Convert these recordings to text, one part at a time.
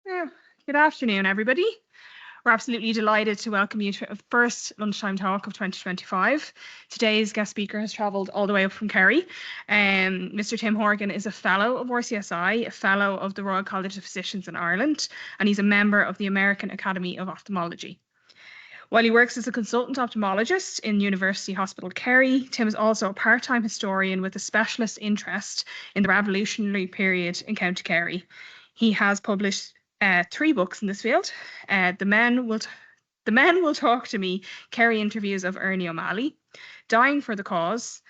Yeah. Good afternoon, everybody. We're absolutely delighted to welcome you to the first lunchtime talk of 2025. Today's guest speaker has travelled all the way up from Kerry. Mr Tim Horgan is a fellow of RCSI, a fellow of the Royal College of Physicians in Ireland, and he's a member of the American Academy of Ophthalmology. While he works as a consultant ophthalmologist in University Hospital Kerry, Tim is also a part-time historian with a specialist interest in the revolutionary period in County Kerry. He has published 3 books in this field. The Men Will Talk to Me, Kerry Interviews of Ernie O'Malley, Dying for the Cause,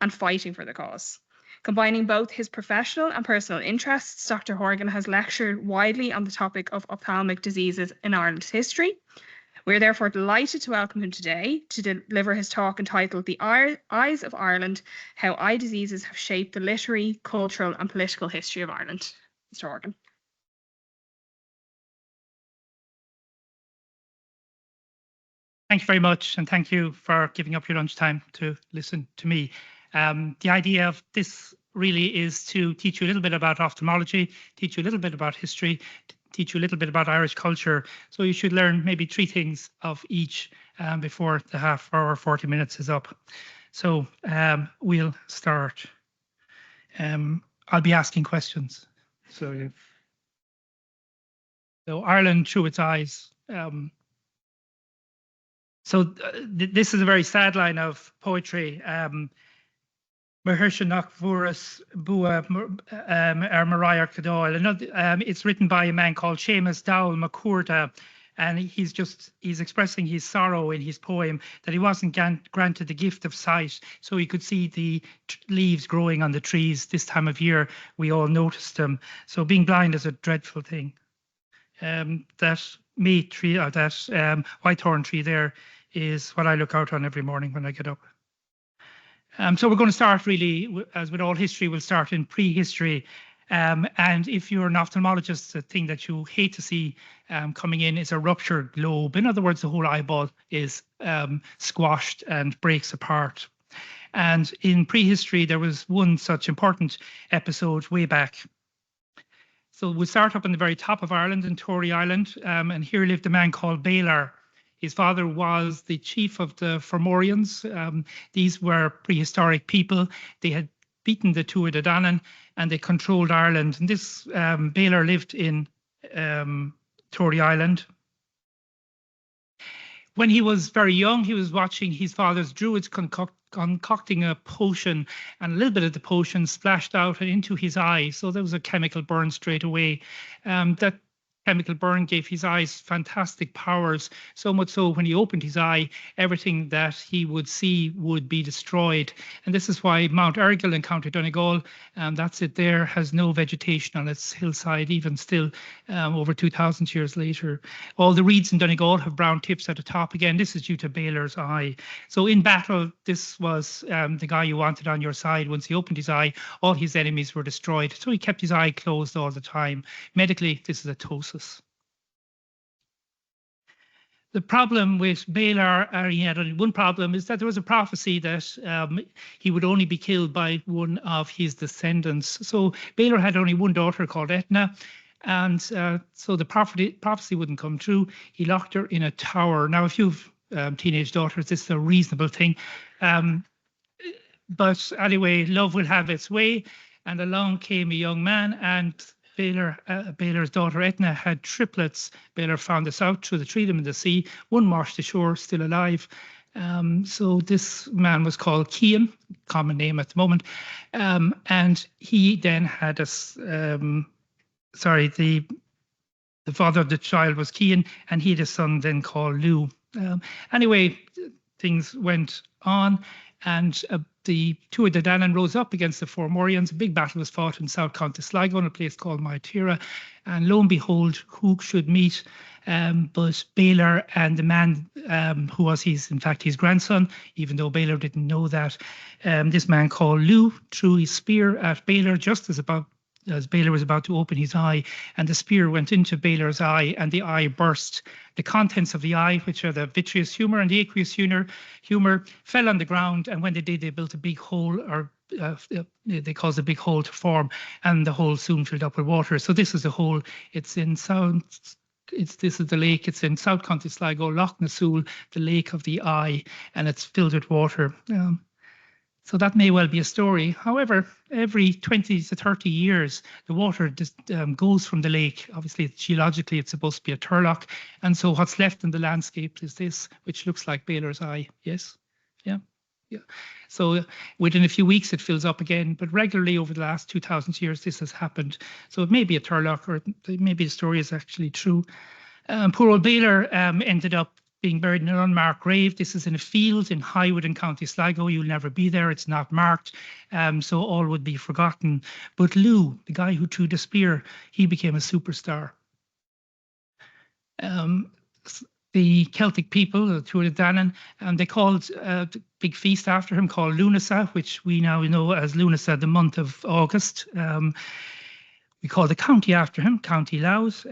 and Fighting for the Cause. Combining both his professional and personal interests, Dr. Horgan has lectured widely on the topic of ophthalmic diseases in Ireland's history. We're therefore delighted to welcome him today to deliver his talk entitled The Eyes of Ireland, How Eye Diseases Have Shaped the Literary, Cultural and Political History of Ireland. Mr. Horgan. Thank you very much, and thank you for giving up your lunchtime to listen to me. The idea of this really is to teach you a little bit about ophthalmology, teach you a little bit about history, teach you a little bit about Irish culture. So you should learn maybe 3 things of each before the half hour, 40 minutes is up. So we'll start. I'll be asking questions. So Ireland through its eyes. This is a very sad line of poetry. It's written by a man called Seamus Dowell McCourta, and he's expressing his sorrow in his poem that he wasn't granted the gift of sight, so he could see the leaves growing on the trees this time of year. We all noticed them. So being blind is a dreadful thing. That meat tree, or that whitethorn tree there, is what I look out on every morning when I get up. So we're going to start really, as with all history, we'll start in prehistory. And if you're an ophthalmologist, the thing that you hate to see coming in is a ruptured globe. In other words, the whole eyeball is squashed and breaks apart. And in prehistory, there was one such important episode way back. So we'll start up in the very top of Ireland, in Tory Island, and here lived a man called Baylor. His father was the chief of the Fomorians. These were prehistoric people. They had beaten the Tuatha De Danann and they controlled Ireland. And this Baylor lived in Tory Island. When he was very young, he was watching his father's druids concocting a potion, and a little bit of the potion splashed out and into his eye. So there was a chemical burn straight away. That chemical burn gave his eyes fantastic powers, so much so when he opened his eye, everything that he would see would be destroyed. And this is why Mount Errigal in County Donegal, that's it there, has no vegetation on its hillside, even still over 2,000 years later. All the reeds in Donegal have brown tips at the top. Again, this is due to Baylor's eye. So in battle, this was the guy you wanted on your side. Once he opened his eye, all his enemies were destroyed. So he kept his eye closed all the time. Medically, this is a ptosis. The problem with Baylor, he had only one problem, is that there was a prophecy that he would only be killed by one of his descendants. So Baylor had only one daughter called Etna, and so the prophecy wouldn't come true. He locked her in a tower. Now, if you've teenage daughters, this is a reasonable thing. But anyway, love will have its way, and along came a young man, and Baylor's daughter Etna had triplets. Baylor found this out, threw them in the sea. One washed ashore, still alive. So this man was called Cian, common name at the moment. And he then had the father of the child was Cian, and he had a son then called Lou. Anyway, things went on, and the Tuatha De Danann rose up against the Fomorians. A big battle was fought in South County Sligo in a place called Maitira, and lo and behold, who should meet but Baylor and the man who was his grandson, even though Baylor didn't know that. This man called Lou threw his spear at Baylor just as about as Baylor was about to open his eye, and the spear went into Baylor's eye, and the eye burst. The contents of the eye, which are the vitreous humor and the aqueous humor, fell on the ground, and when they did, they built a big hole, or they caused a big hole to form, and the hole soon filled up with water. So this is the hole. It's in this is the lake. It's in South County Sligo, Loch Nassool, the lake of the eye, and it's filled with water. So that may well be a story. However, every 20 to 30 years, the water just goes from the lake. Obviously, geologically, it's supposed to be a turlock. And so what's left in the landscape is this, which looks like Baylor's eye. Yes? Yeah. Yeah. So within a few weeks, it fills up again. But regularly over the last 2,000 years, this has happened. So it may be a turlock, or maybe the story is actually true. Poor old Baylor ended up being buried in an unmarked grave. This is in a field in Highwood in County Sligo. You'll never be there. It's not marked, so all would be forgotten. But Lou, the guy who threw the spear, he became a superstar. The Celtic people, the Tuatha De Danann, they called the big feast after him called Lunasa, which we now know as Lunasa, the month of August. We call the county after him, County Louth.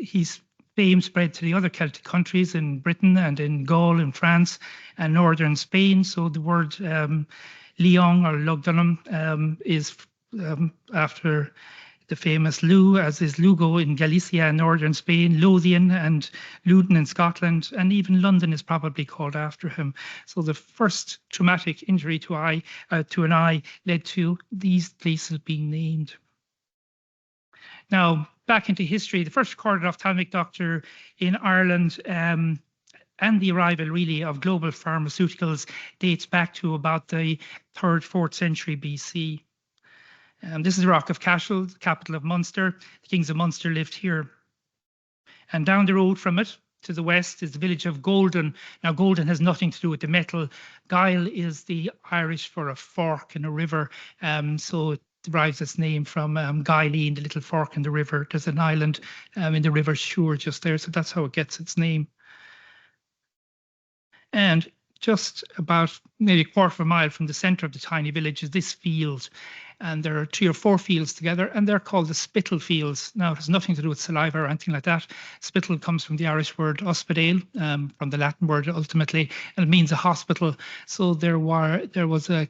His fame spread to the other Celtic countries in Britain and in Gaul and France and northern Spain. So the word Lyon or Lugdunum is after the famous Lou, as is Lugo in Galicia and northern Spain, Lothian and Loudon in Scotland, and even London is probably called after him. So the first traumatic injury to an eye led to these places being named. Now, back into history, the first recorded ophthalmic doctor in Ireland and the arrival really of global pharmaceuticals dates back to about the 3rd, 4th century BC. This is the Rock of Cashel, the capital of Munster. The kings of Munster lived here. And down the road from it, to the west, is the village of Golden. Now, Golden has nothing to do with the metal. Guile is the Irish for a fork in a river. So it derives its name from Gaileen, the little fork in the river. There's an island in the River Suir just there, so that's how it gets its name. And just about maybe a quarter of a mile from the centre of the tiny village is this field. And there are 3 or 4 fields together, and they're called the spittle fields. Now, it has nothing to do with saliva or anything like that. Spittle comes from the Irish word hospidale, from the Latin word ultimately, and it means a hospital. So there was an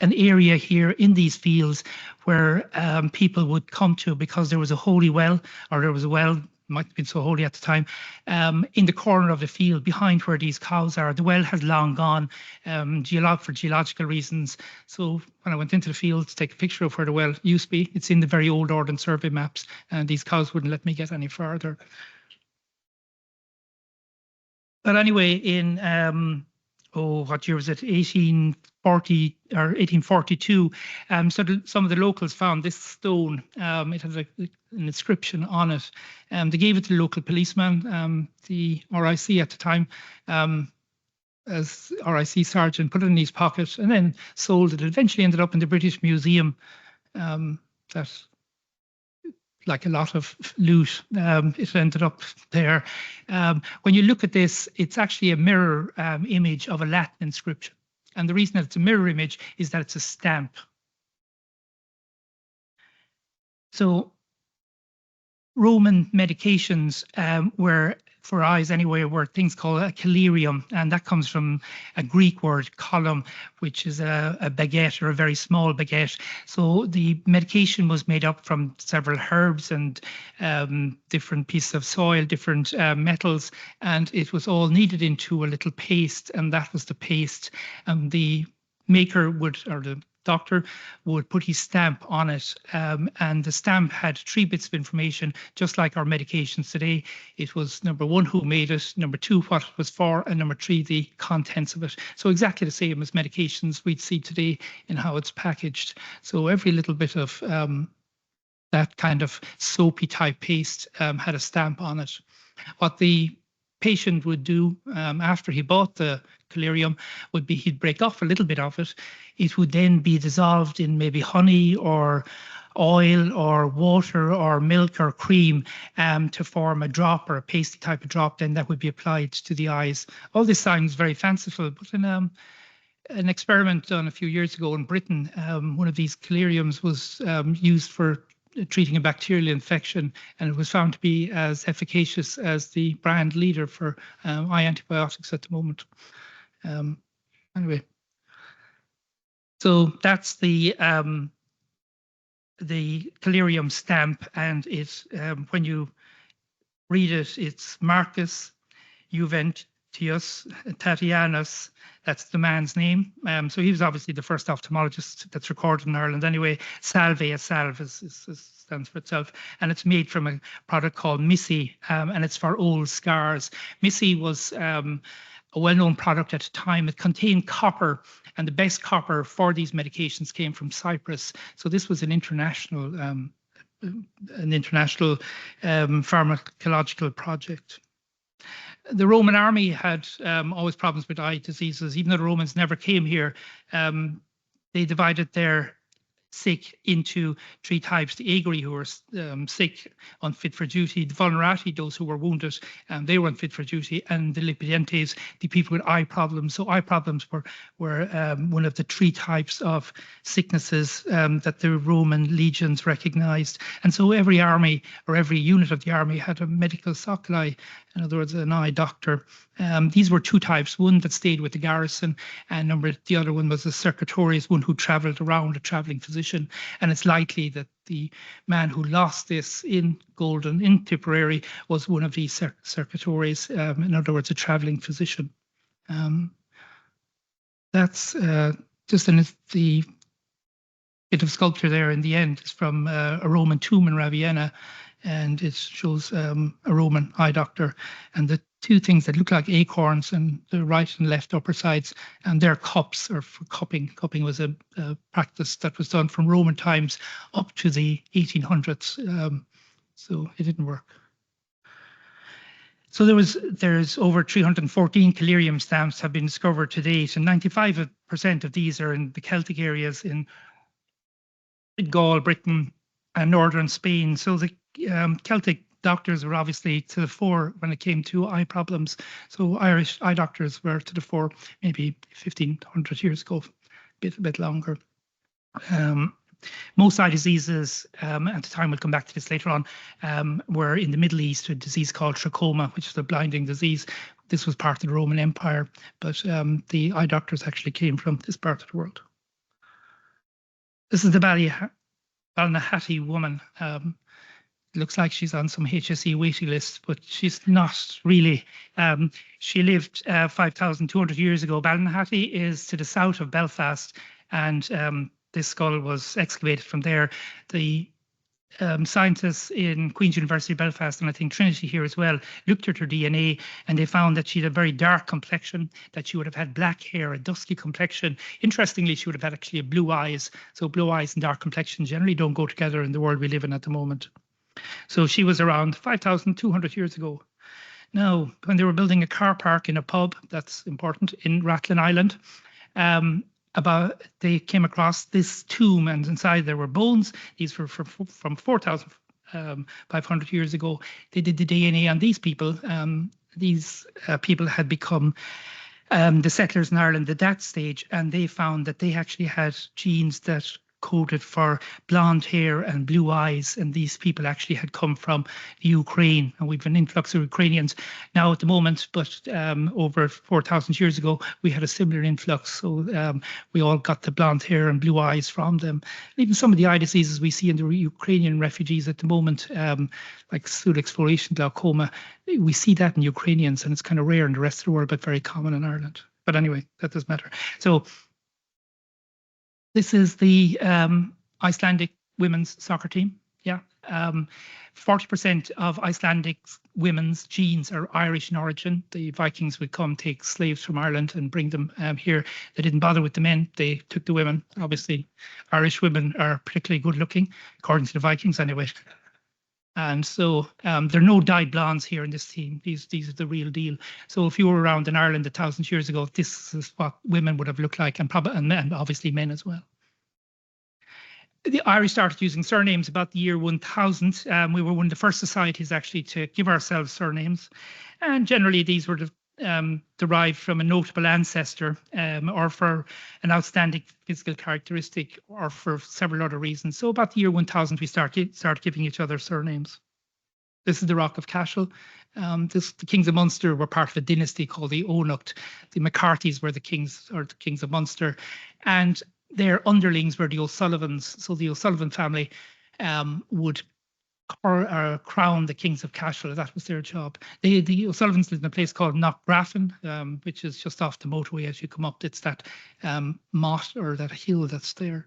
area here in these fields where people would come to because there was a holy well, or there was a well, might have been so holy at the time, in the corner of the field behind where these cows are. The well has long gone for geological reasons. So when I went into the field to take a picture of where the well used to be, it's in the very old Ordnance Survey maps, and these cows wouldn't let me get any further. But anyway, in what year was it? 1840 or 1842. Some of the locals found this stone. It has an inscription on it. They gave it to the local policeman, the RIC at the time, as RIC sergeant, put it in his pocket, and then sold it. It eventually ended up in the British Museum. That, like a lot of loot, it ended up there. When you look at this, it's actually a mirror image of a Latin inscription. And the reason that it's a mirror image is that it's a stamp. So Roman medications were, for eyes anyway, were things called a collyrium, and that comes from a Greek word, column, which is a baguette or a very small baguette. So the medication was made up from several herbs and different pieces of soil, different metals, and it was all kneaded into a little paste, and that was the paste. And the maker would, or the doctor would put his stamp on it, and the stamp had 3 bits of information, just like our medications today. It was number 1, who made it, number 2, what it was for, and number 3, the contents of it. So exactly the same as medications we'd see today in how it's packaged. So every little bit of that kind of soapy type paste had a stamp on it. What the patient would do after he bought the collyrium would be he'd break off a little bit of it. It would then be dissolved in maybe honey or oil or water or milk or cream to form a drop or a pasty type of drop. Then that would be applied to the eyes. All this sounds very fanciful, but in an experiment done a few years ago in Britain, one of these collyriums was used for treating a bacterial infection, and it was found to be as efficacious as the brand leader for eye antibiotics at the moment. Anyway, so that's the collyrium stamp, and it's when you read it, it's Marcus Juventius Tatianus. That's the man's name. So he was obviously the first ophthalmologist that's recorded in Ireland. Anyway, salve, a salve stands for itself, and it's made from a product called Missy, and it's for old scars. Missy was a well-known product at the time. It contained copper, and the best copper for these medications came from Cyprus. So this was an international pharmacological project. The Roman army had always problems with eye diseases. Even though the Romans never came here, they divided their sick into three types: the agri, who were sick, unfit for duty; the vulnerati, those who were wounded, they were unfit for duty; and the lipidientes, the people with eye problems. So eye problems were one of the three types of sicknesses that the Roman legions recognized. And so every army, or every unit of the army, had a medical soculi, in other words, an eye doctor. These were two types: one that stayed with the garrison, and the other one was a circuitorius, one who travelled around, a travelling physician. And it's likely that the man who lost this in Golden, in Tipperary, was one of these circuitorius, in other words, a travelling physician. That's just the bit of sculpture there in the end is from a Roman tomb in Ravenna, and it shows a Roman eye doctor, and the two things that look like acorns on the right and left upper sides, and they're cups, or for cupping. Cupping was a practice that was done from Roman times up to the 1800s, so it didn't work. So there's over 314 collyrium stamps have been discovered to date, and 95% of these are in the Celtic areas in Gaul, Britain, and northern Spain. So the Celtic doctors were obviously to the fore when it came to eye problems. So Irish eye doctors were to the fore maybe 1500 years ago, a bit longer. Most eye diseases, at the time, we'll come back to this later on, were in the Middle East, a disease called trachoma, which is a blinding disease. This was part of the Roman Empire, but the eye doctors actually came from this part of the world. This is the Ballinahatti woman. Looks like she's on some HSE waiting list, but she's not really. She lived 5,200 years ago. Ballinahatti is to the south of Belfast, and this skull was excavated from there. The scientists in Queen's University Belfast, and I think Trinity here as well, looked at her DNA, and they found that she had a very dark complexion, that she would have had black hair, a dusky complexion. Interestingly, she would have had actually blue eyes. So blue eyes and dark complexion generally don't go together in the world we live in at the moment. So she was around 5,200 years ago. Now, when they were building a car park in a pub, that's important, in Rathlin Island, they came across this tomb, and inside there were bones. These were from 4,500 years ago. They did the DNA on these people. These people had become the settlers in Ireland at that stage, and they found that they actually had genes that coded for blonde hair and blue eyes, and these people actually had come from Ukraine, and we've an influx of Ukrainians now at the moment, but over 4,000 years ago we had a similar influx, so we all got the blonde hair and blue eyes from them. Even some of the eye diseases we see in the Ukrainian refugees at the moment, like pseudo-exploration glaucoma, we see that in Ukrainians, and it's kind of rare in the rest of the world but very common in Ireland. But anyway, that doesn't matter. So this is the Icelandic women's soccer team. Yeah, 40% of Icelandic women's genes are Irish in origin. The Vikings would come take slaves from Ireland and bring them here. They didn't bother with the men. They took the women. Obviously, Irish women are particularly good looking, according to the Vikings anyway. And so there are no dyed blondes here in this team. These are the real deal. So if you were around in Ireland 1,000 years ago, this is what women would have looked like, and obviously men as well. The Irish started using surnames about the year 1000. We were one of the first societies actually to give ourselves surnames, and generally these were derived from a notable ancestor or for an outstanding physical characteristic or for several other reasons. So about the year 1000 we start giving each other surnames. This is the Rock of Cashel. The kings of Munster were part of a dynasty called the Onucht. The McCarthys were the kings of Munster, and their underlings were the O'Sullivans. So the O'Sullivan family would crown the kings of Cashel. That was their job. The O'Sullivans lived in a place called Knockgraffin, which is just off the motorway as you come up. It's that motte or that hill that's there.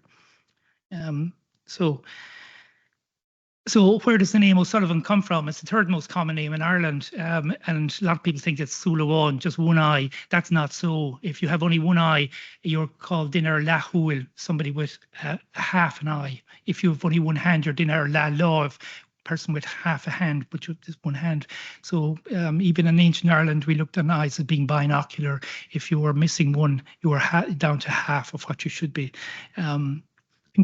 So where does the name O'Sullivan come from? It's the third most common name in Ireland, and a lot of people think it's Sulawan, just one eye. That's not so. If you have only one eye, you're called Dinner Lahul, somebody with half an eye. If you have only one hand, you're Dinner La Love, person with half a hand, but you have just one hand. So even in ancient Ireland, we looked on eyes as being binocular. If you were missing one, you were down to half of what you should be.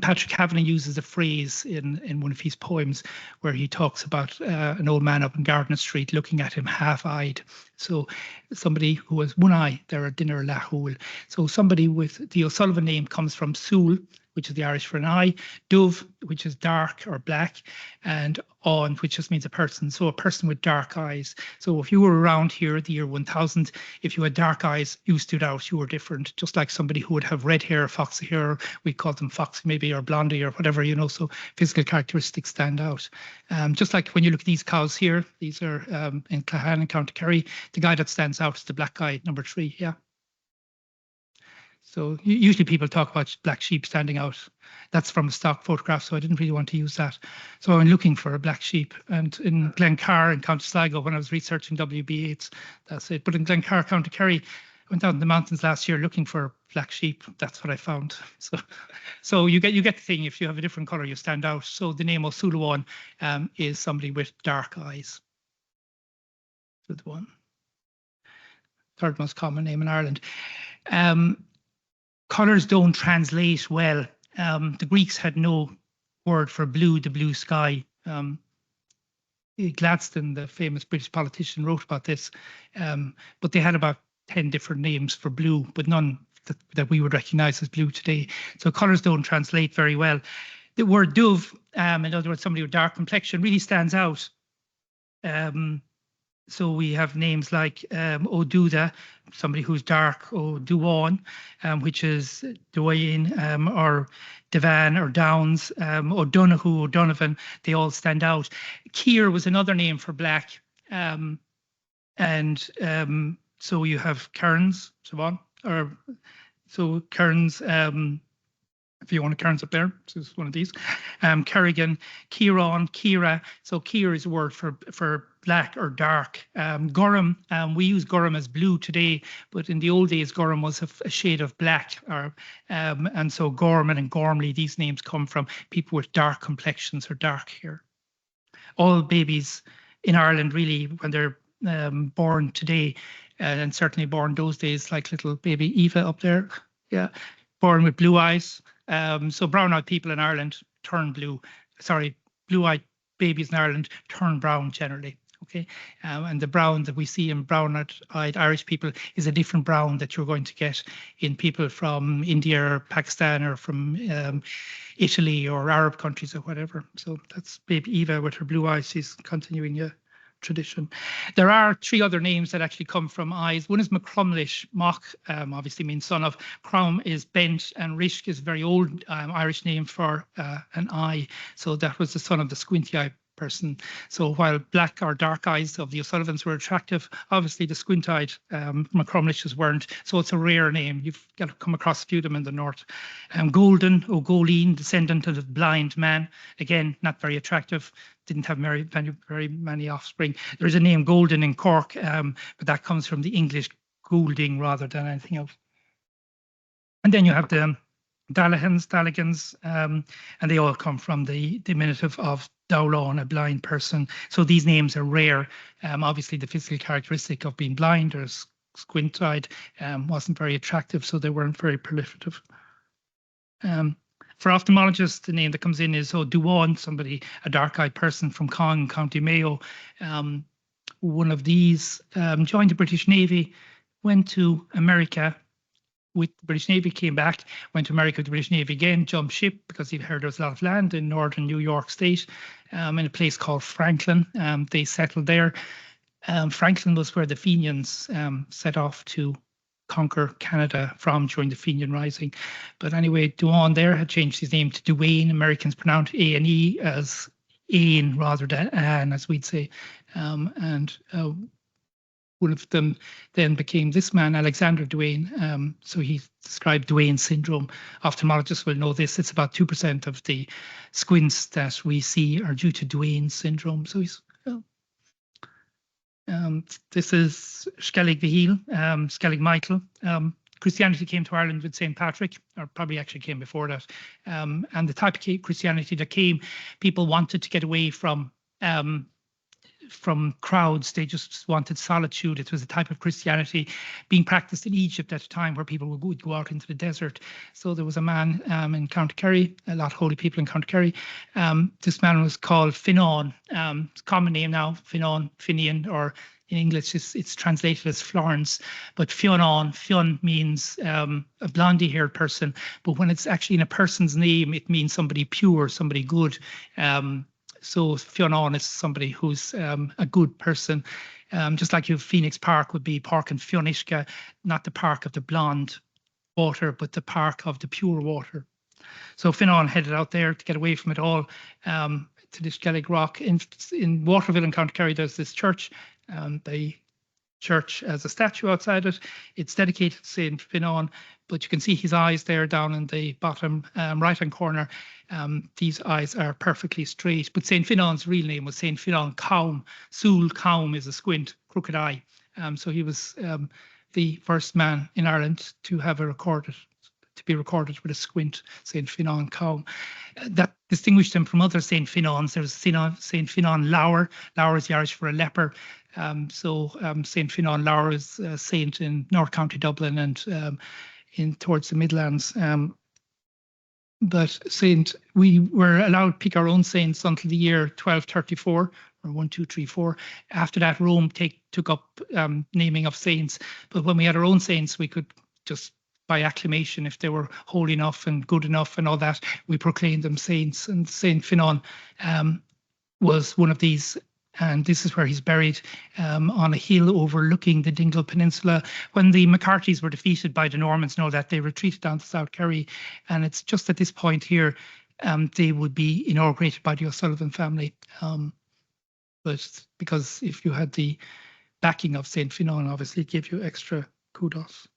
Patrick Kavanagh uses a phrase in one of his poems where he talks about an old man up in Gardner Street looking at him half-eyed. So somebody who has one eye, they're a Dinner Lahul. So somebody with the O'Sullivan name comes from Sul, which is the Irish for an eye, Dove, which is dark or black, and On, which just means a person. So a person with dark eyes. So if you were around here at the year 1000, if you had dark eyes, you stood out, you were different, just like somebody who would have red hair, foxy hair, we call them foxy maybe, or blondie or whatever, you know, so physical characteristics stand out. Just like when you look at these cows here, these are in Clahan and County Kerry, the guy that stands out is the black guy, number 3, yeah. So usually people talk about black sheep standing out. That's from a stock photograph, so I didn't really want to use that. So I'm looking for a black sheep. And in Glencar in County Sligo, when I was researching WB8s, that's it. But in Glencar, County Kerry, I went out in the mountains last year looking for black sheep. That's what I found. So you get the thing. If you have a different color, you stand out. So the name O'Sullivan is somebody with dark eyes. Good one. Third most common name in Ireland. Colours don't translate well. The Greeks had no word for blue, the blue sky. Gladstone, the famous British politician, wrote about this, but they had about 10 different names for blue, but none that we would recognise as blue today. So colours don't translate very well. The word dove, in other words, somebody with dark complexion, really stands out. So we have names like O'Duda, somebody who's dark, O'Duan, which is Duane, or Devan or Downs, O'Donoghue, O'Donovan, they all stand out. Keir was another name for black. So you have Kearns, Siobhan, so Kearns, if you want a Kearns up there, so it's one of these. Kerrigan, Kieran, Kira. So Keir is a word for black or dark. Gorham, we use Gorham as blue today, but in the old days, Gorham was a shade of black. And so Gorman and Gormley, these names come from people with dark complexions or dark hair. All babies in Ireland, really, when they're born today, and certainly born those days, like little baby Eva up there, yeah, born with blue eyes. So brown-eyed people in Ireland turn blue. Sorry, blue-eyed babies in Ireland turn brown generally. Okay, and the brown that we see in brown-eyed Irish people is a different brown that you're going to get in people from India or Pakistan or from Italy or Arab countries or whatever. So that's baby Eva with her blue eyes. She's continuing tradition. There are 3 other names that actually come from eyes. One is McCrumlish. Mock obviously means son of. Crom is bent, and Rishk is a very old Irish name for an eye. So that was the son of the squinty eye person. So while black or dark eyes of the O'Sullivans were attractive, obviously the squint-eyed McCrumlishes weren't. So it's a rare name. You've got to come across a few of them in the north. Golden, O'Goleen, descendant of the blind man. Again, not very attractive. Didn't have very many offspring. There's a name Golden in Cork, but that comes from the English Goulding rather than anything else. And then you have the Dalligans, and they all come from the diminutive of Dowlawn, a blind person. So these names are rare. Obviously, the physical characteristic of being blind or squint-eyed wasn't very attractive, so they weren't very proliferative. For ophthalmologists, the name that comes in is O'Duan, somebody, a dark-eyed person from Cong, County Mayo. one of these, joined the British Navy, went to America with the British Navy, came back, went to America with the British Navy again, jumped ship because he heard there was a lot of land in northern New York State, in a place called Franklin. They settled there. Franklin was where the Fenians set off to conquer Canada from during the Fenian Rising. But anyway, Duane there had changed his name to Duane. Americans pronounce A-N-E as Ain rather than Anne, as we'd say. One of them then became this man, Alexander Duane. So he described Duane syndrome. Ophthalmologists will know this. It's about 2% of the squints that we see are due to Duane syndrome. So he's this is Skellig Vihil, Skellig Michael. Christianity came to Ireland with St. Patrick, or probably actually came before that. And the type of Christianity that came, people wanted to get away from crowds. They just wanted solitude. It was a type of Christianity being practiced in Egypt at a time where people would go out into the desert. So there was a man in County Kerry, a lot of holy people in County Kerry. This man was called Fionnán. Common name now, Fionnán, Finian, or in English it's translated as Florence. But Fionnán, Fionn means a blondie-haired person. But when it's actually in a person's name, it means somebody pure, somebody good. So Fionnán is somebody who's a good person, just like you Phoenix Park would be Park and Fionishka, not the park of the blonde water, but the park of the pure water. So Fionnán headed out there to get away from it all to the Skellig Rock. In Waterville in County Kerry, there's this church. The church has a statue outside it. It's dedicated to St. Fionnán, but you can see his eyes there down in the bottom right-hand corner. These eyes are perfectly straight, but St. Fionnán's real name was St. Fionnán Caum. Sul Caum is a squint, crooked eye. So he was the first man in Ireland to have be recorded with a squint, St. Fionnán Caum. That distinguished him from other St. Fionnán's. There's St. Fionnán Lower. Lower is the Irish for a leper. St. Fionnán Lower is a saint in North County Dublin and towards the Midlands. But we were allowed to pick our own saints until the year 1234, or 1, 2, 3, 4. After that, Rome took up naming of saints. But when we had our own saints, we could just, by acclamation, if they were holy enough and good enough and all that, we proclaimed them saints. And St. Fionnán was one of these. And this is where he's buried, on a hill overlooking the Dingle Peninsula. When the McCarthys were defeated by the Normans and all that, they retreated down to South Kerry. And it's just at this point here, they would be inaugurated by the O'Sullivan family. But because if you had the backing of St. Fionnán, obviously it gave you extra kudos.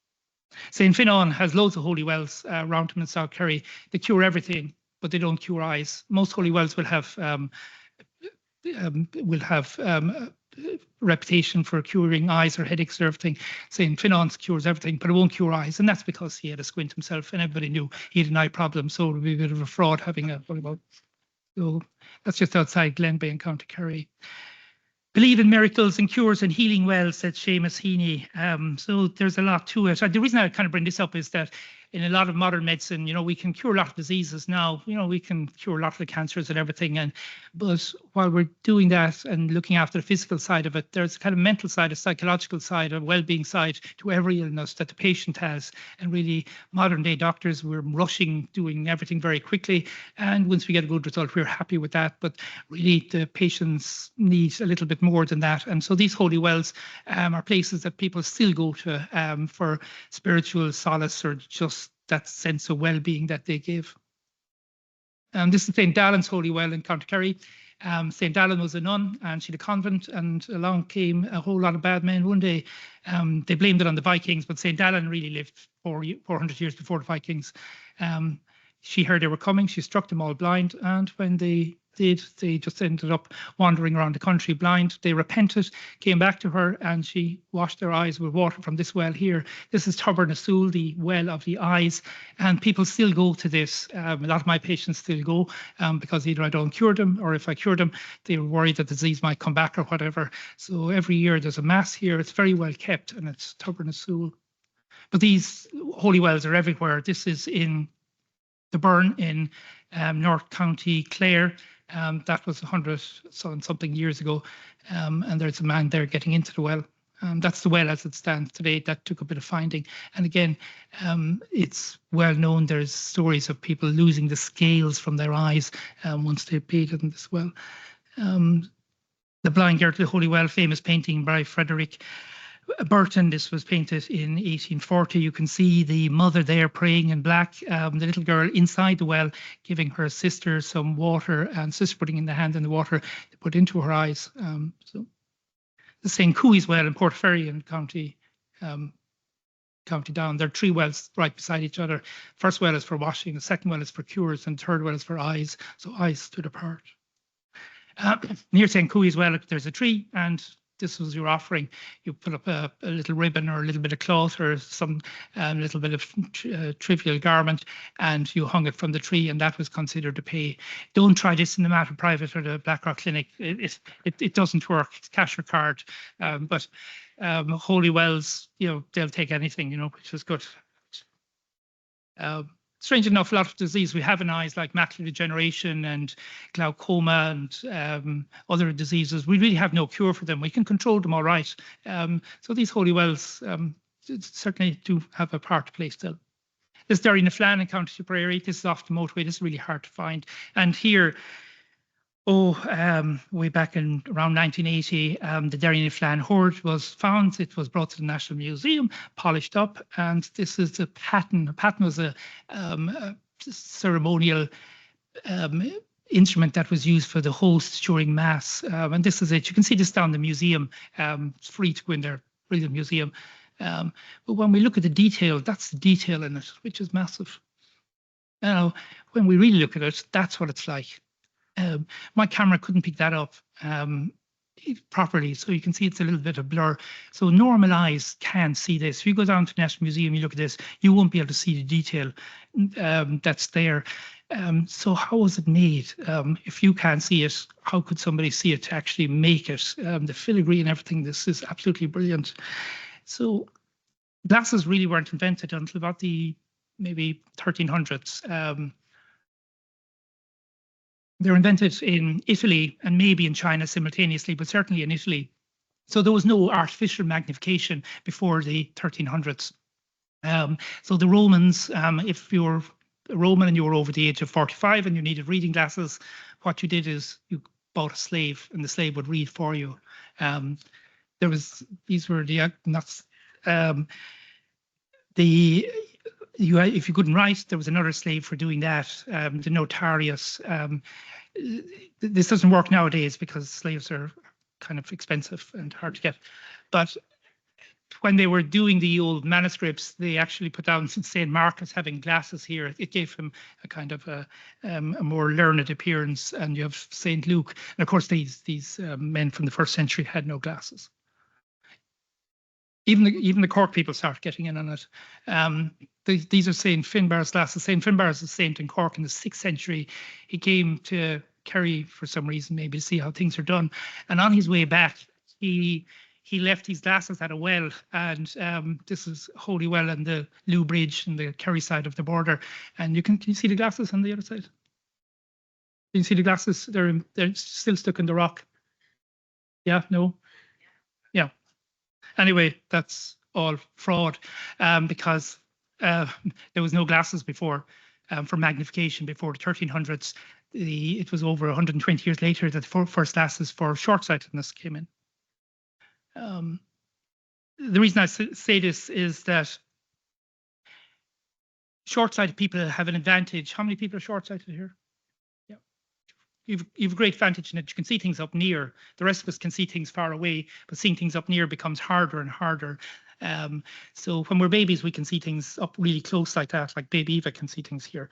St. Fionnán has loads of holy wells around him in South Kerry. They cure everything, but they don't cure eyes. Most holy wells will have reputation for curing eyes or headaches or everything. St. Fionnán's cures everything, but it won't cure eyes, and that's because he had a squint himself, and everybody knew he had an eye problem, so it would be a bit of a fraud having a holy well. So that's just outside Glenbeigh in County Kerry. Believe in miracles and cures and healing wells, said Seamus Heaney. So there's a lot to it. The reason I kind of bring this up is that in a lot of modern medicine, we can cure a lot of diseases now. We can cure a lot of the cancers and everything. But while we're doing that and looking after the physical side of it, there's a kind of mental side, a psychological side, a well-being side to every illness that the patient has. And really, modern day doctors, we're rushing, doing everything very quickly. And once we get a good result, we're happy with that. But really, the patients need a little bit more than that. And so these holy wells are places that people still go to for spiritual solace or just that sense of well-being that they give. This is St. Dallan's holy well in County Kerry. St. Dallan was a nun and she had a convent, and along came a whole lot of bad men one day. They blamed it on the Vikings, but St. Dallan really lived 400 years before the Vikings. She heard they were coming, she struck them all blind, and when they just ended up wandering around the country blind. They repented, came back to her, and she washed their eyes with water from this well here. This is Tuber na Sul, the well of the eyes, and people still go to this. A lot of my patients still go because either I don't cure them, or if I cure them, they're worried that the disease might come back or whatever. So every year there's a mass here. It's very well kept, and it's Tuber na Sul. But these holy wells are everywhere. This is in the Burn in North County Clare. That was 100 something years ago, and there's a man there getting into the well. That's the well as it stands today. That took a bit of finding. And again, it's well known there's stories of people losing the scales from their eyes once they bathed in this well. The Blind Girl to the Holy Well, famous painting by Frederick Burton. This was painted in 1840. You can see the mother there praying in black, the little girl inside the well giving her sister some water, and sister putting in the hand in the water to put into her eyes. So the St. Cooey's well in Portferry in County Down. There are 3 wells right beside each other. First well is for washing, the second well is for cures, and the third well is for eyes. So eyes stood apart. Near St. Cooey's well, there's a tree, and this was your offering. You put up a little ribbon or a little bit of cloth or some little bit of trivial garment, and you hung it from the tree, and that was considered to pay. Don't try this in the Mater Private or the Blackrock Clinic. It doesn't work. It's cash or card. But Holy Wells, they'll take anything, which is good. Strange enough, a lot of disease we have in eyes, like macular degeneration and glaucoma and other diseases, we really have no cure for them. We can control them all right. So these Holy Wells certainly do have a part to play still. This Derry na Fleadh in County Tipperary. This is off the motorway. This is really hard to find. And here, way back in around 1980, the Derry na Fleadh hoard was found. It was brought to the National Museum, polished up, and this is a paten. A paten was a ceremonial instrument that was used for the host during Mass. And this is it. You can see this down the museum. It's free to go in there, brilliant museum. But when we look at the detail, that's the detail in it, which is massive. Now, when we really look at it, that's what it's like. My camera couldn't pick that up properly, so you can see it's a little bit of blur. So normal eyes can't see this. If you go down to the National Museum, you look at this, you won't be able to see the detail that's there. So how was it made? If you can't see it, how could somebody see it to actually make it? The filigree and everything, this is absolutely brilliant. So glasses really weren't invented until about the maybe 1300s. They were invented in Italy and maybe in China simultaneously, but certainly in Italy. So there was no artificial magnification before the 1300s. So the Romans, if you were a Roman and you were over the age of 45 and you needed reading glasses, what you did is you bought a slave and the slave would read for you. These were the nuts. If you couldn't write, there was another slave for doing that, the notarius. This doesn't work nowadays because slaves are kind of expensive and hard to get. But when they were doing the old manuscripts, they actually put down St. Marcus having glasses here. It gave him a kind of a more learned appearance. And you have St. Luke. And of course, these men from the 1st century had no glasses. Even the Cork people start getting in on it. These are St. Finbarr's glasses. St. Finbar is a saint in Cork in the 6th century. He came to Kerry for some reason, maybe to see how things are done. And on his way back, he left his glasses at a well. And this is Holy Well and the Lou Bridge and the Kerry side of the border. And can you see the glasses on the other side? Can you see the glasses? They're still stuck in the rock. Yeah, no? Yeah. Anyway, that's all fraud because there was no glasses before for magnification before the 1300s. It was over 120 years later that the first glasses for short-sightedness came in. The reason I say this is that short-sighted people have an advantage. How many people are short-sighted here? Yeah. You've a great advantage in that you can see things up near. The rest of us can see things far away, but seeing things up near becomes harder and harder. So when we're babies, we can see things up really close like that, like baby Eva can see things here.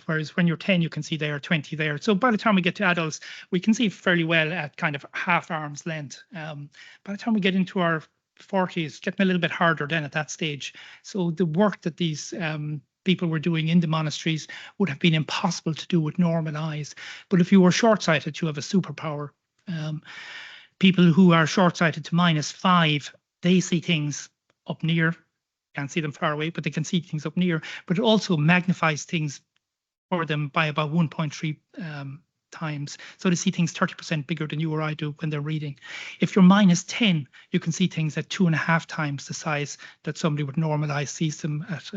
Whereas when you're 10, you can see there, 20 there. So by the time we get to adults, we can see fairly well at kind of half arm's length. By the time we get into our 40s, getting a little bit harder then at that stage. So the work that these people were doing in the monasteries would have been impossible to do with normal eyes. But if you were short-sighted, you have a superpower. People who are short-sighted to -5, they see things up near, can't see them far away, but they can see things up near. But it also magnifies things for them by about 1.3 times. So they see things 30% bigger than you or I do when they're reading. If you're -10, you can see things at 2.5 times the size that somebody with normal eyes sees them at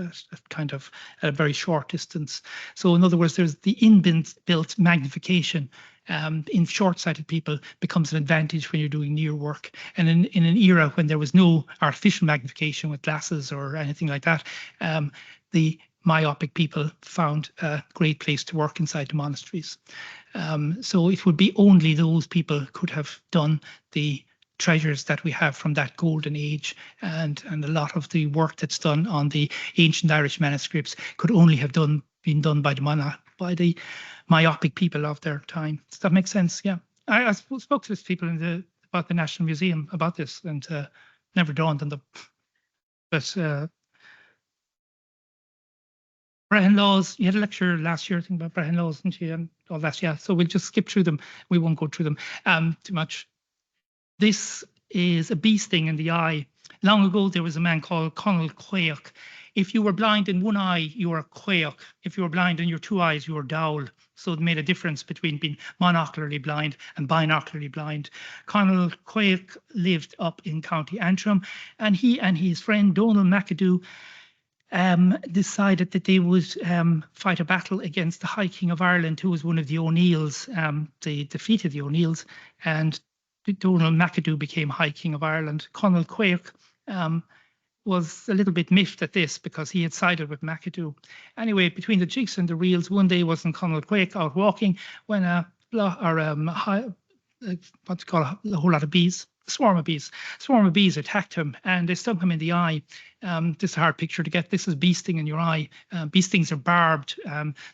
kind of at a very short distance. So in other words, there's the inbuilt magnification in short-sighted people becomes an advantage when you're doing near work. And in an era when there was no artificial magnification with glasses or anything like that, the myopic people found a great place to work inside the monasteries. So it would be only those people could have done the treasures that we have from that golden age, and a lot of the work that's done on the ancient Irish manuscripts could only have been done by the myopic people of their time. Does that make sense? Yeah. I spoke to these people about the National Museum about this, and never dawned on them. But Brehon laws, you had a lecture last year, I think, about Brehon laws, didn't you? And all that, yeah. So we'll just skip through them. We won't go through them too much. This is a bee sting in the eye. Long ago, there was a man called Conall Quaoch. If you were blind in one eye, you were Quaoch. If you were blind in your two eyes, you were Dowell. So it made a difference between being monocularly blind and binocularly blind. Conall Quaoch lived up in County Antrim, and he and his friend Donald McAdoo decided that they would fight a battle against the High King of Ireland, who was one of the O'Neills. They defeated the O'Neills, and Donald McAdoo became High King of Ireland. Conall Quaoch was a little bit miffed at this because he had sided with McAdoo. Anyway, between the jigs and the reels, one day wasn't Conall Quaoch out walking when a whole lot of bees, a swarm of bees attacked him, and they stung him in the eye. This is a hard picture to get. This is bee sting in your eye. Bee stings are barbed,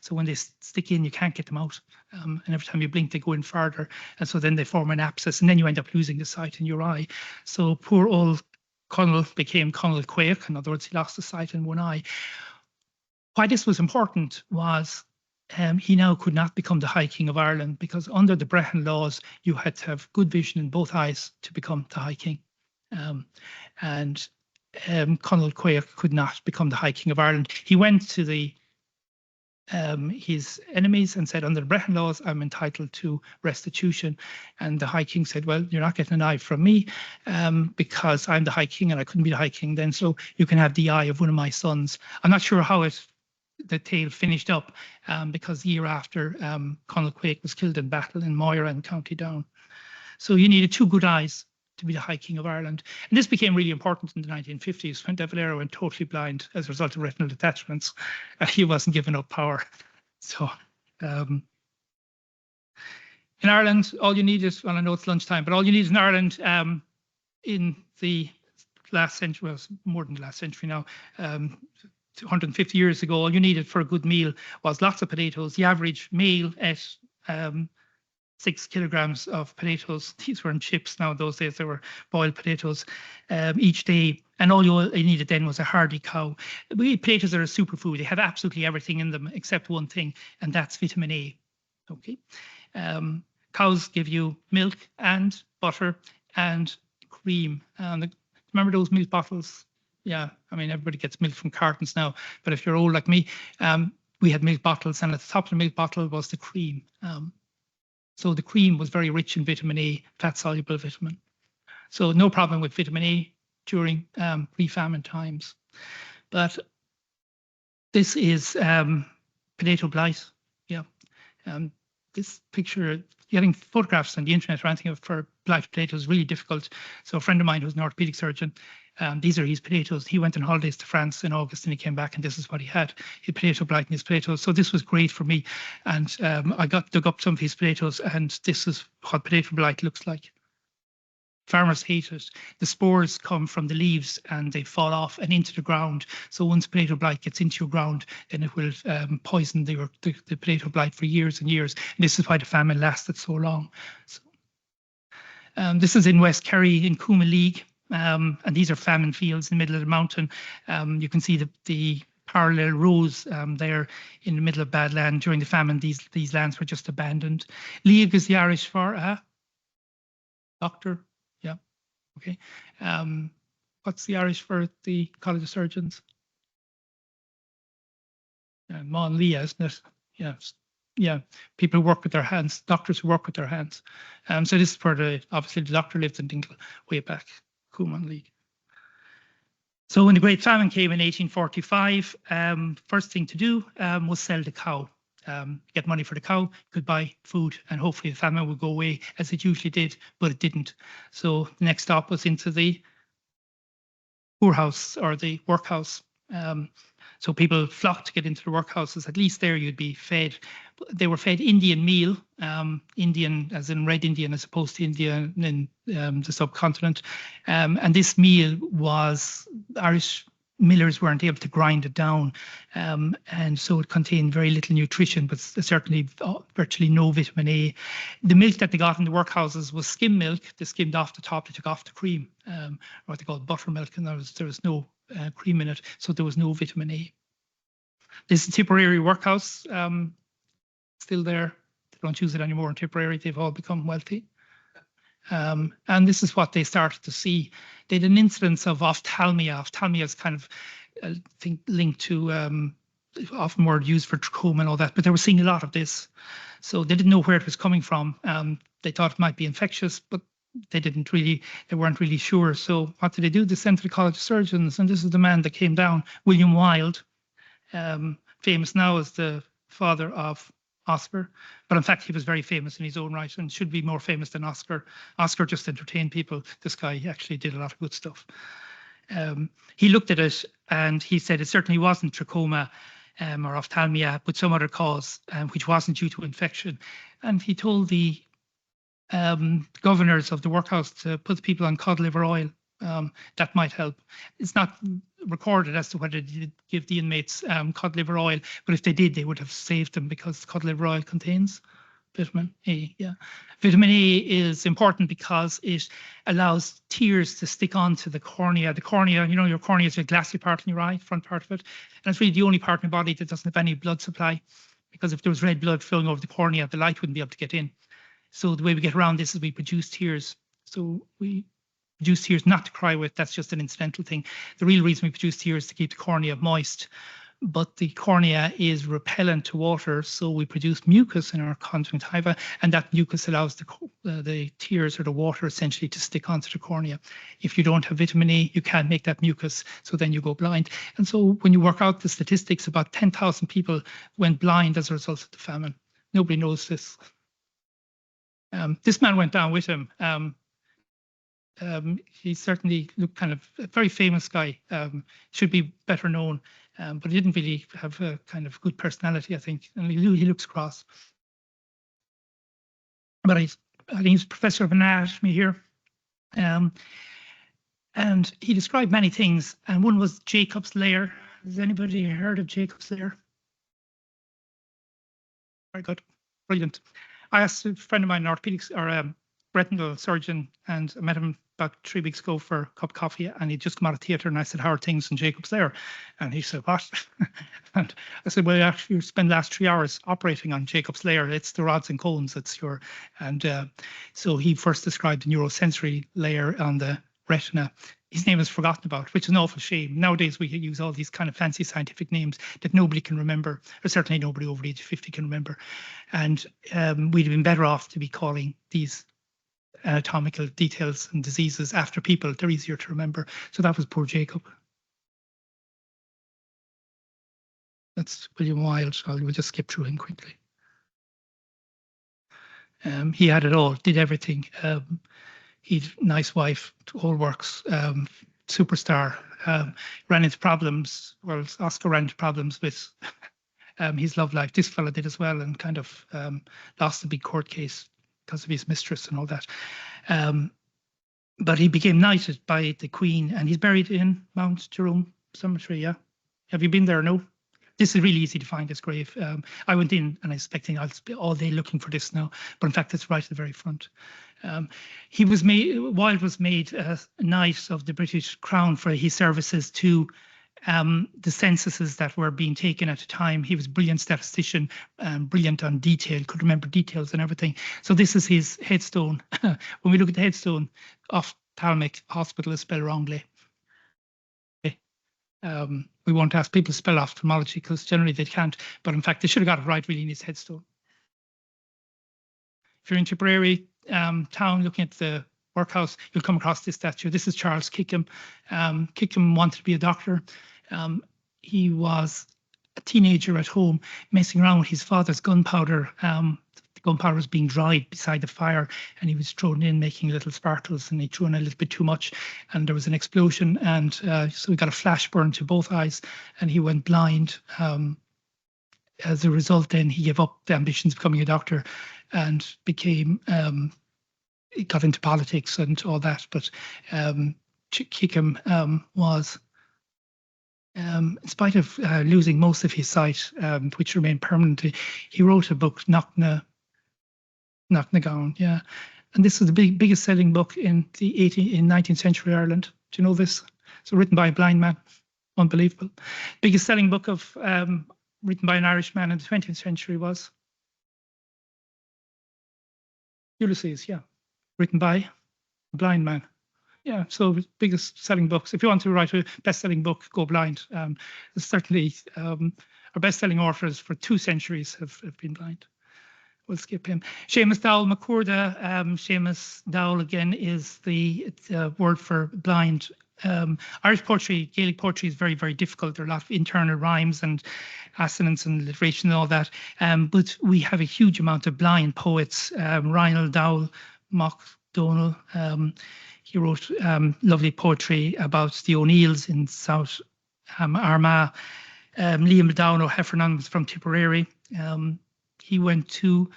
so when they stick in, you can't get them out. And every time you blink, they go in further, and so then they form an abscess, and then you end up losing the sight in your eye. So poor old Conall became Conall Quaoch. In other words, he lost the sight in one eye. Why this was important was he now could not become the High King of Ireland, because under the Brehon laws, you had to have good vision in both eyes to become the High King. And Conall Quaoch could not become the High King of Ireland. He went to his enemies and said, under the Brehon laws, I'm entitled to restitution. And the High King said, well, you're not getting an eye from me because I'm the High King and I couldn't be the High King then, so you can have the eye of one of my sons. I'm not sure how the tale finished up because the year after, Conall Quaoch was killed in battle in Moira in County Down. So you needed 2 good eyes to be the High King of Ireland. And this became really important in the 1950s when De Valera went totally blind as a result of retinal detachments. He wasn't given up power. So in Ireland, all you need is, well, I know it's lunchtime, but all you need in Ireland in the last century, well, it's more than the last century now, 250 years ago, all you needed for a good meal was lots of potatoes. The average meal ate 6 kilograms of potatoes. These weren't chips now. Those days they were boiled potatoes each day. And all you needed then was a hardy cow. Potatoes are a superfood. They have absolutely everything in them except one thing, and that's vitamin A. Okay. Cows give you milk and butter and cream. And remember those milk bottles? Yeah, I mean, everybody gets milk from cartons now, but if you're old like me, we had milk bottles, and at the top of the milk bottle was the cream. So the cream was very rich in vitamin A, fat-soluble vitamin. So no problem with vitamin A during pre-famine times. But this is potato blight. Yeah, this picture, getting photographs on the internet or anything for blight potatoes is really difficult. So a friend of mine who's an orthopedic surgeon, these are his potatoes. He went on holidays to France in August and he came back and this is what he had. He had potato blight in his potatoes. So this was great for me. And I dug up some of his potatoes and this is what potato blight looks like. Farmers hate it. The spores come from the leaves and they fall off and into the ground. So once potato blight gets into your ground, then it will poison the potato blight for years and years. And this is why the famine lasted so long. So, this is in West Kerry in Cooma League. And these are famine fields in the middle of the mountain. You can see the parallel rows there in the middle of bad land. During the famine, these lands were just abandoned. League is the Irish for doctor. Yeah, okay. What's the Irish for the College of Surgeons? Mon Lia, isn't it? Yeah, people who work with their hands, doctors who work with their hands. So this is where obviously the doctor lived in Dingle way back, Coombe League. So when the Great Famine came in 1845, first thing to do was sell the cow. Get money for the cow, you could buy food, and hopefully the famine would go away, as it usually did, but it didn't. So the next stop was into the poorhouse or the workhouse. So people flocked to get into the workhouses. At least there you'd be fed. They were fed Indian meal, Indian as in red Indian as opposed to Indian in the subcontinent. And this meal was, Irish millers weren't able to grind it down. And so it contained very little nutrition, but certainly virtually no vitamin A. The milk that they got in the workhouses was skim milk. They skimmed off the top, they took off the cream, or what they call buttermilk, and there was no cream in it, so there was no vitamin A. This is Tipperary workhouse, still there. They don't use it anymore in Tipperary. They've all become wealthy. And this is what they started to see. They had an incidence of ophthalmia. Ophthalmia is kind of, I think, linked to often word used for trachoma and all that, but they were seeing a lot of this. So they didn't know where it was coming from. They thought it might be infectious, but they weren't really sure. So what did they do? They sent to the College of Surgeons, and this is the man that came down, William Wilde, famous now as the father of Oscar, but in fact he was very famous in his own right and should be more famous than Oscar. Oscar just entertained people. This guy actually did a lot of good stuff. He looked at it and he said it certainly wasn't trachoma or ophthalmia, but some other cause, which wasn't due to infection. And he told the governors of the workhouse to put people on cod liver oil. That might help. It's not recorded as to whether they did give the inmates cod liver oil, but if they did, they would have saved them because cod liver oil contains vitamin A. Yeah, vitamin A is important because it allows tears to stick onto the cornea. The cornea, you know, your cornea is a glassy part in your eye, front part of it, and it's really the only part in your body that doesn't have any blood supply. Because if there was red blood flowing over the cornea, the light wouldn't be able to get in. So the way we get around this is we produce tears. So we produce tears not to cry with. That's just an incidental thing. The real reason we produce tears is to keep the cornea moist. But the cornea is repellent to water, so we produce mucus in our conjunctiva, and that mucus allows the tears or the water essentially to stick onto the cornea. If you don't have vitamin A, you can't make that mucus, so then you go blind. And so when you work out the statistics, about 10,000 people went blind as a result of the famine. Nobody knows this. This man went down with him. He certainly looked kind of a very famous guy, should be better known, but he didn't really have a kind of good personality, I think, and he looks cross. But I think he's professor of anatomy here, and he described many things, and one was Jacob's layer. Has anybody heard of Jacob's layer? Very good, brilliant. I asked a friend of mine, an orthopedics or retinal surgeon, and I met him about 3 weeks ago for a cup of coffee, and he'd just come out of theatre, and I said, "How are things in Jacob's layer?" And he said, "What?" And I said, "Well, actually, you spend the last 3 hours operating on Jacob's layer. It's the rods and cones. It's your..." And so he first described the neurosensory layer on the retina. His name is forgotten about, which is an awful shame. Nowadays, we use all these kind of fancy scientific names that nobody can remember, or certainly nobody over the age of 50 can remember. And we'd have been better off to be calling these anatomical details and diseases after people. They're easier to remember. So that was poor Jacob. That's William Wilde. So we'll just skip through him quickly. He had it all, did everything. He'd nice wife, all works, superstar. Ran into problems. Well, Oscar ran into problems with his love life. This fella did as well, and kind of lost a big court case because of his mistress and all that. But he became knighted by the Queen, and he's buried in Mount Jerome Cemetery. Yeah, have you been there? No. This is really easy to find, this grave. I went in and I was expecting I'll be all day looking for this now, but in fact it's right at the very front. He was made, Wilde was made a Knight of the British Crown for his services to the censuses that were being taken at the time. He was a brilliant statistician, brilliant on detail, could remember details and everything. So this is his headstone. When we look at the headstone, ophthalmic hospital is spelled wrongly. We won't ask people to spell ophthalmology because generally they can't, but in fact they should have got it right really in his headstone. If you're in Tipperary town looking at the workhouse, you'll come across this statue. This is Charles Kickham. Kickham wanted to be a doctor. He was a teenager at home messing around with his father's gunpowder. The gunpowder was being dried beside the fire, and he was thrown in making little sparkles, and he threw in a little bit too much, and there was an explosion, and so he got a flash burn to both eyes, and he went blind. As a result, then he gave up the ambitions of becoming a doctor and became he got into politics and all that. But Kickham was, in spite of losing most of his sight, which remained permanently, he wrote a book, Knockna Gown, yeah. And this was the biggest selling book in 19th century Ireland. Do you know this? So written by a blind man, unbelievable. Biggest selling book of written by an Irish man in the 20th century was Ulysses, yeah, written by a blind man. Yeah, so biggest selling books. If you want to write a best-selling book, go blind. Certainly, our best-selling authors for 2 centuries have been blind. We'll skip him. Seamus Dowell McCurda. Seamus Dowell again is the word for blind. Irish poetry, Gaelic poetry is very, very difficult. There are a lot of internal rhymes and assonance and alliteration and all that. But we have a huge amount of blind poets. Reinald Dowell MacDonald. He wrote lovely poetry about the O'Neills in South Armagh. Liam McDown O'Heffernan was from Tipperary. He went to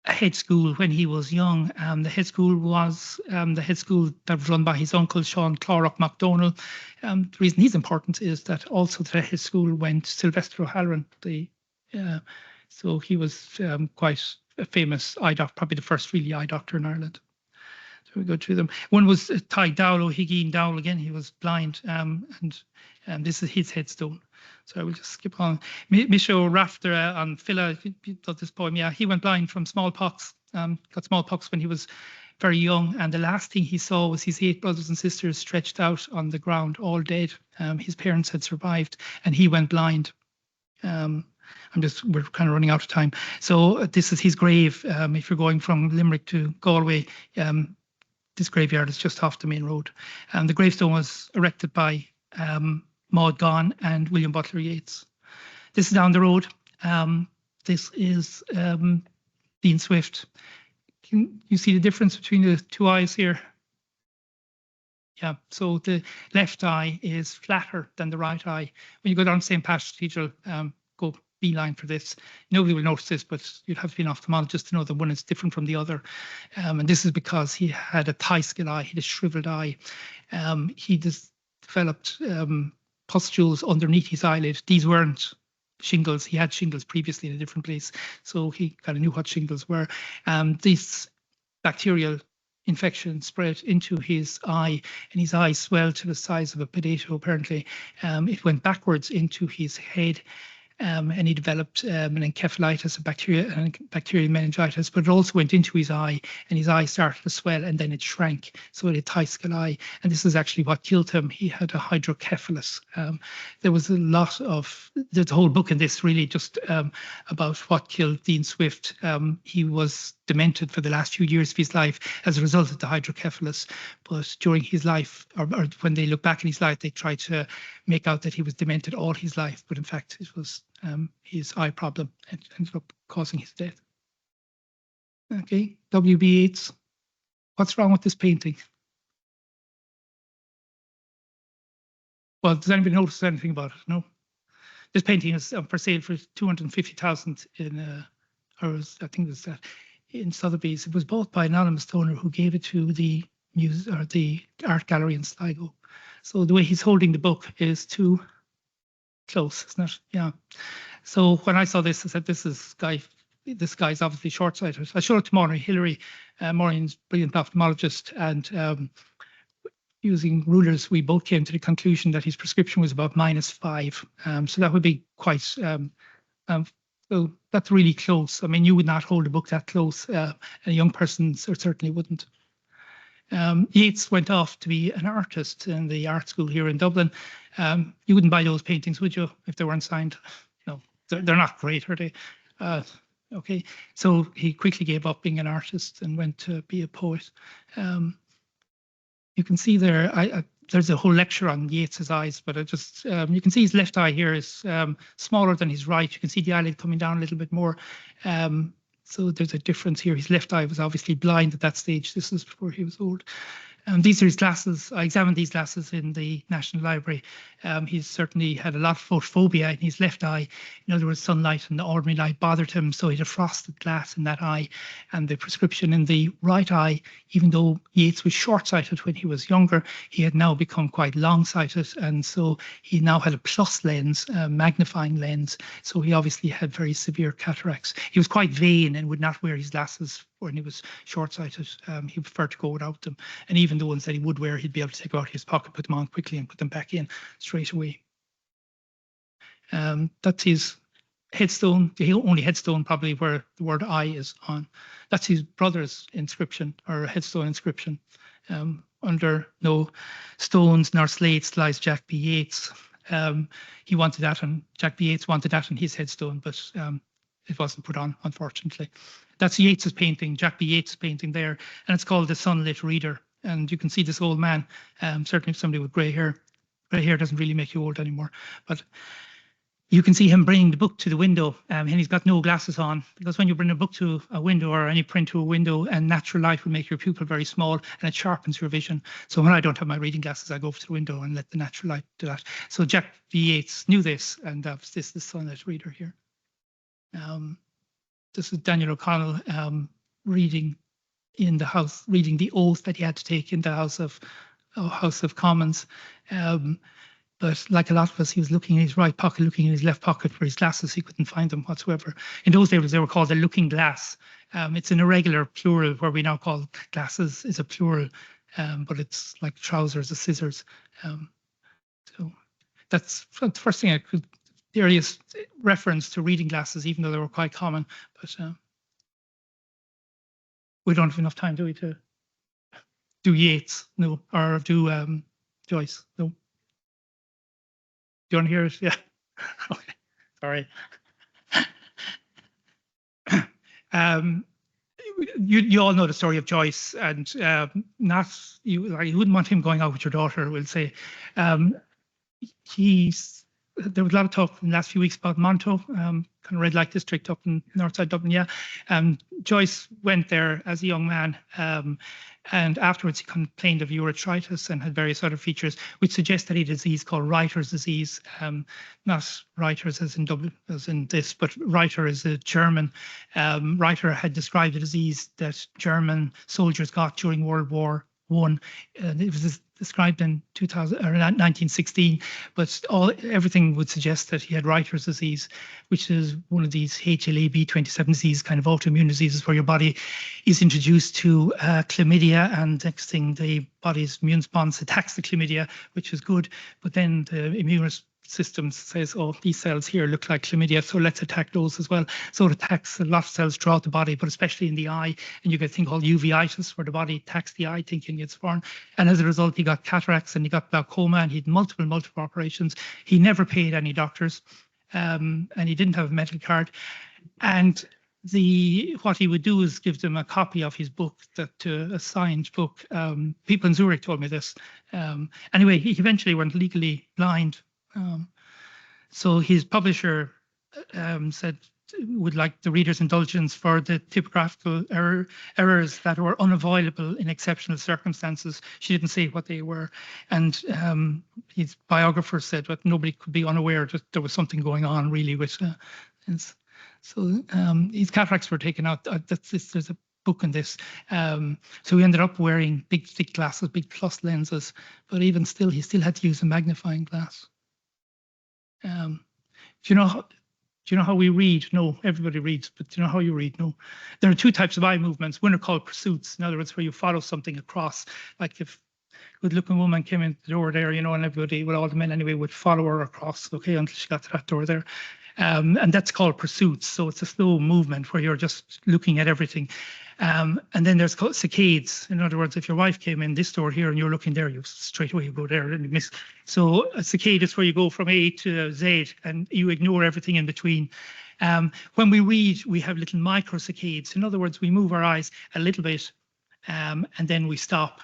a head school when he was young. The head school was the head school that was run by his uncle, Sean Clorrock MacDonald. The reason he's important is that also to his school went Sylvester O'Halloran. So he was quite a famous eye doctor, probably the first really eye doctor in Ireland. So we go through them. One was Ty Dowell O'Higgins Dowell. Again, he was blind, and this is his headstone. So I will just skip on. Misho Rafter on Phila, you thought this poem, yeah, he went blind from smallpox, got smallpox when he was very young, and the last thing he saw was his 8 brothers and sisters stretched out on the ground, all dead. His parents had survived, and he went blind. We're kind of running out of time. So this is his grave. If you're going from Limerick to Galway, this graveyard is just off the main road. The gravestone was erected by Maud Gonne and William Butler Yeats. This is down the road. This is Dean Swift. Can you see the difference between the 2 eyes here? Yeah, so the left eye is flatter than the right eye. When you go down St. Patrick's Cathedral, go beeline for this. Nobody will notice this, but you'd have to be an ophthalmologist to know that one is different from the other. And this is because he had a Tyskel eye, he had a shriveled eye. He developed pustules underneath his eyelid. These weren't shingles. He had shingles previously in a different place, so he kind of knew what shingles were. This bacterial infection spread into his eye, and his eye swelled to the size of a potato, apparently. It went backwards into his head, and he developed an encephalitis, a bacterial meningitis, but it also went into his eye, and his eye started to swell, and then it shrank, so it had Tyskel eye, and this is actually what killed him. He had a hydrocephalus. There was a lot of, there's a whole book in this really just about what killed Dean Swift. He was demented for the last few years of his life as a result of the hydrocephalus, but during his life, or when they look back at his life, they try to make out that he was demented all his life, but in fact it was his eye problem and ended up causing his death. Okay, W.B. Yeats. What's wrong with this painting? Well, does anybody notice anything about it? No. This painting is for sale for 250,000 in, I think it was that, in Sotheby's. It was bought by an anonymous donor who gave it to the the art gallery in Sligo. So the way he's holding the book is too close, isn't it? Yeah. So when I saw this, I said, this guy's obviously short-sighted. I showed it to Maureen Hillary. Maureen's brilliant ophthalmologist, and using rulers, we both came to the conclusion that his prescription was about -5. So that would be quite, so that's really close. I mean, you would not hold a book that close. A young person certainly wouldn't. Yeats went off to be an artist in the art school here in Dublin. You wouldn't buy those paintings, would you, if they weren't signed? No, they're not great, are they? Okay, so he quickly gave up being an artist and went to be a poet. You can see there, there's a whole lecture on Yeats's eyes, but you can see his left eye here is smaller than his right. You can see the eyelid coming down a little bit more. So there's a difference here. His left eye was obviously blind at that stage. This is before he was old. These are his glasses. I examined these glasses in the National Library. He's certainly had a lot of photophobia in his left eye. In other words, sunlight and the ordinary light bothered him, so he had a frosted glass in that eye. And the prescription in the right eye, even though Yeats was short-sighted when he was younger, he had now become quite long-sighted, and so he now had a plus lens, a magnifying lens. So he obviously had very severe cataracts. He was quite vain and would not wear his glasses when he was short-sighted. He preferred to go without them, and even the ones that he would wear, he'd be able to take out his pocket, put them on quickly and put them back in straight away. That's his headstone, the only headstone probably where the word I is on. That's his brother's inscription, or headstone inscription. Under no stones nor slates lies Jack B. Yeats. He wanted that, and Jack B. Yeats wanted that on his headstone, but it wasn't put on, unfortunately. That's Yeats's painting, Jack B. Yeats' painting there, and it's called The Sunlit Reader. And you can see this old man, certainly somebody with grey hair. Grey hair doesn't really make you old anymore, but you can see him bringing the book to the window, and he's got no glasses on, because when you bring a book to a window or any print to a window, and natural light will make your pupil very small and it sharpens your vision. So when I don't have my reading glasses, I go over to the window and let the natural light do that. So Jack B. Yeats knew this, and this is the Sunlit Reader here. This is Daniel O'Connell reading in the House, reading the oath that he had to take in the House of Commons. But like a lot of us, he was looking in his right pocket, looking in his left pocket for his glasses. He couldn't find them whatsoever. In those days, they were called a looking glass. It's an irregular plural, where we now call glasses is a plural, but it's like trousers or scissors. So that's the first thing I could. The earliest reference to reading glasses, even though they were quite common, but we don't have enough time, do we, to do Yeats? No, or do Joyce? No. Do you want to hear it? Yeah. Okay. Sorry. You all know the story of Joyce, and you wouldn't want him going out with your daughter, we'll say. There was a lot of talk in the last few weeks about Monto, kind of red light district up in Northside Dublin, yeah. Joyce went there as a young man, and afterwards he complained of urethritis and had various other features, which suggest that he had a disease called Reiter's disease. Not Reiter's as in Dublin, as in this, but Reiter is a German. Reiter had described a disease that German soldiers got during World War I. It was described in 1916, but everything would suggest that he had Reiter's disease, which is one of these HLA-B27 disease, kind of autoimmune diseases, where your body is introduced to chlamydia, and next thing the body's immune response attacks the chlamydia, which is good, but then the immune system says, oh, these cells here look like chlamydia, so let's attack those as well. So it attacks a lot of cells throughout the body, but especially in the eye, and you get a thing called uveitis, where the body attacks the eye thinking it's foreign, and as a result he got cataracts and he got glaucoma, and he had multiple operations. He never paid any doctors, and he didn't have a medical card, and what he would do is give them a copy of his book, a signed book. People in Zurich told me this. Anyway, he eventually went legally blind. So his publisher said would like the reader's indulgence for the typographical errors that were unavoidable in exceptional circumstances. She didn't say what they were, and his biographer said that nobody could be unaware that there was something going on really with so his cataracts were taken out. There's a book on this. So he ended up wearing big thick glasses, big plus lenses, but even still he still had to use a magnifying glass. Do you know how we read? No, everybody reads, but do you know how you read? No. There are two types of eye movements. One are called pursuits. In other words, where you follow something across. Like if a good-looking woman came in the door there, and everybody, well, all the men anyway, would follow her across, okay, until she got to that door there. And that's called pursuits. So it's a slow movement where you're just looking at everything. And then there's called saccades. In other words, if your wife came in this door here and you're looking there, you straight away you go there and you miss. So a saccade is where you go from A to Z and you ignore everything in between. When we read, we have little microsaccades. In other words, we move our eyes a little bit and then we stop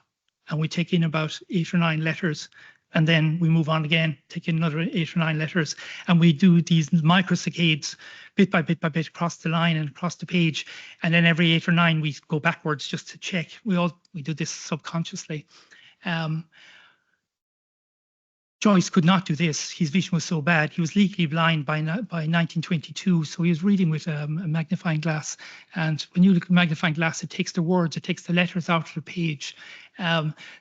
and we take in about 8 or 9 letters. And then we move on again, take in another 8 or 9 letters, and we do these microsaccades bit by bit across the line and across the page. And then every 8 or 9, we go backwards just to check. We do this subconsciously. Joyce could not do this. His vision was so bad. He was legally blind by 1922, so he was reading with a magnifying glass. And when you look at a magnifying glass, it takes the words, it takes the letters out of the page.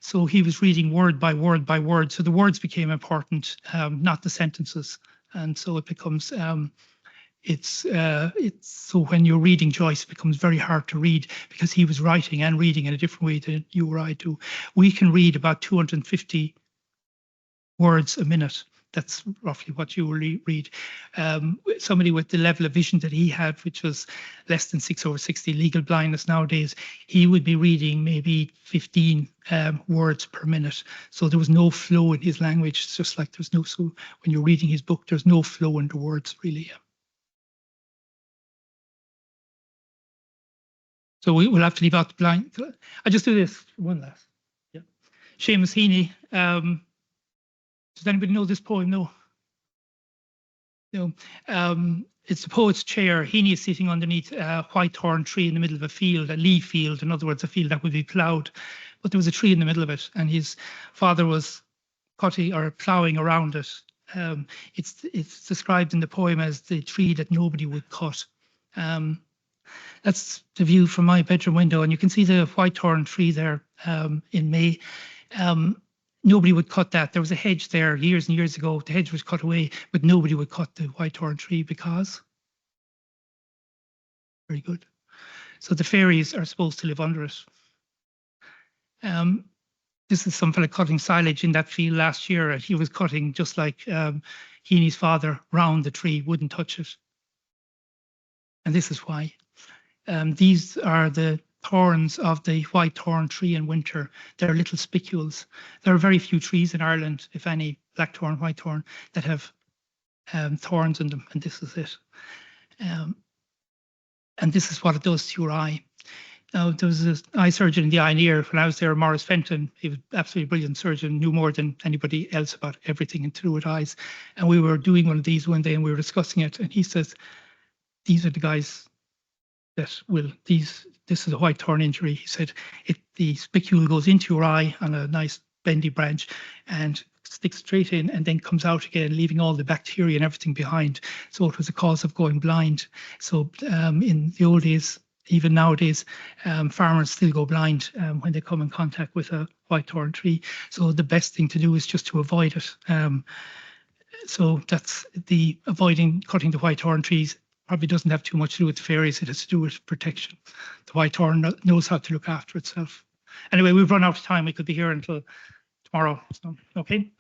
So he was reading word by word by word. So the words became important, not the sentences. And so it becomes, so when you're reading Joyce, it becomes very hard to read because he was writing and reading in a different way than you or I do. We can read about 250 words a minute. That's roughly what you will read. Somebody with the level of vision that he had, which was less than 6/60 legal blindness nowadays, he would be reading maybe 15 words per minute. So there was no flow in his language. It's just like there's no, so when you're reading his book, there's no flow in the words really. So we'll have to leave out the blind. I'll just do this one last. Yeah. Seamus Heaney. Does anybody know this poem? No. No. It's the poet's chair. Heaney is sitting underneath a white thorn tree in the middle of a field, a leaf field, in other words, a field that would be ploughed. But there was a tree in the middle of it, and his father was cutting or ploughing around it. It's described in the poem as the tree that nobody would cut. That's the view from my bedroom window, and you can see the white thorn tree there in May. Nobody would cut that. There was a hedge there years and years ago. The hedge was cut away, but nobody would cut the white thorn tree because. Very good. So the fairies are supposed to live under it. This is some fella cutting silage in that field last year. He was cutting just like Heaney's father round the tree, wouldn't touch it. And this is why. These are the thorns of the white thorn tree in winter. They're little spicules. There are very few trees in Ireland, if any, blackthorn, whitethorn, that have thorns in them, and this is it. And this is what it does to your eye. Now, there was an eye surgeon in the eye and ear when I was there, Maurice Fenton. He was an absolutely brilliant surgeon, knew more than anybody else about everything to do with eyes. And we were doing one of these one day and we were discussing it, and he says, these are the guys that will, this is a white thorn injury. He said, the spicule goes into your eye on a nice bendy branch and sticks straight in and then comes out again, leaving all the bacteria and everything behind. So it was a cause of going blind. So in the old days, even nowadays, farmers still go blind when they come in contact with a white thorn tree. So the best thing to do is just to avoid it. So that's the avoiding cutting the white thorn trees. Probably doesn't have too much to do with the fairies. It has to do with protection. The white thorn knows how to look after itself. Anyway, we've run out of time. We could be here until tomorrow. So, okay.